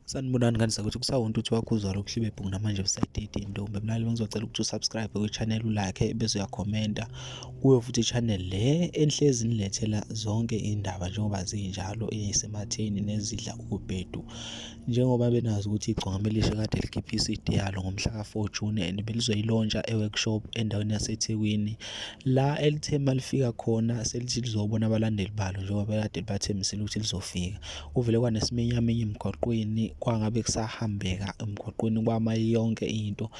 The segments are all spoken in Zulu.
Sanibonani ngani sakuthi kusawunto uthi wakhuzwa lokuhlibe ibhuku namanje website intombi mlaleli ngizocela ukuthi usubscribe kwi-channel ulike bese uyakhomenta kuyo futhi i-channel le enhlezi nilethela zonke indaba njengoba zinjalo eyisematheni nezidla ubhedu njengoba benazi ukuthi igcokama elisha kade likhipha i-CD yalo ngomhla ka-4 June and belizoyilontsha e-workshop endaweni yaseThekwini la elithe malifika khona selithi lizobona abalandeli balo njengoba kade bathembisile ukuthi lizofika uvele kwanesiminyaminya emgwaqweni kwangabe kusahambeka emgwaqweni kwama yonke into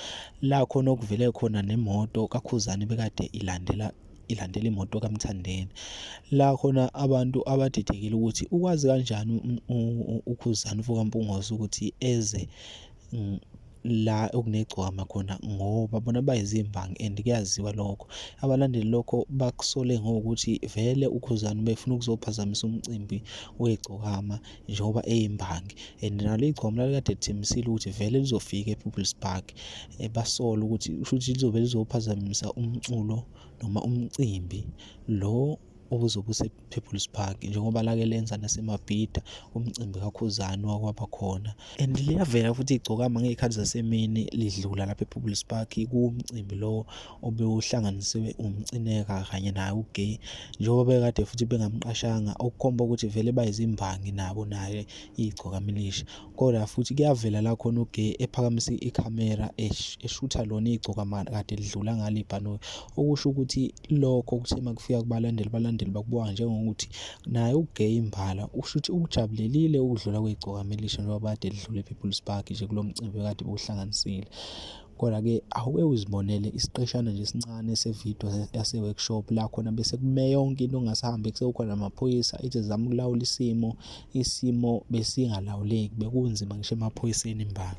la khona okuvele khona nemoto kaKhuzani bekade ilandela imoto kaMthandeni la khona abantu abadidekile ukuthi ukwazi kanjani uKhuzani uvuka Mpungose ukuthi eze la okunegcwama khona ngoba bona bayizimbangi and kuyaziwa lokho abalandeli lokho bakusole ngokuthi vele uKhuzani befuna ukuzophazamisa umcimbi wegcokama njengoba eyimbangi and nalo igcwama lakade lithemisile ukuthi vele lizofika ePeople's Park basola ukuthi ushuthi lizobe lizophazamisa umculo noma umcimbi lo obuzobe use-People's Park njengoba lake lenza naseMabhida umcimbi kaKhuzani wakwaba khona and liyavela futhi igcokama ngezikhathi zasemini lidlula lapha ePeople's Park kumcimbi lo obewuhlanganisiwe umcineka kanye naye ugay njengoba bekade futhi bengamqashanga okukhomba ukuthi vele bayizimbangi nabo naye igcokama elisha kodwa futhi kuyavela la khona ugay ephakamisa ikhamera eshutha lona igcokama kade lidlula ngalibhano okusho ukuthi lokho kuthema kufika kubalandeli bakubuka njengokuthi naye ugay imbala ushuthi ukujabulelile ukudlula kwegcokama elisha njengoba kade lidlule ePeople's Park nje kulo mcimbi kade bewuhlanganisile kodwa ke awuke uzibonele isiqeshana nje esincane sevideo yase-workshop la khona bese kume yonke into ongasahambi sekukhona amaphoyisa ethi zama ukulawula isimo besingalawuleki bekunzima ngisho emaphoyiseni imbala.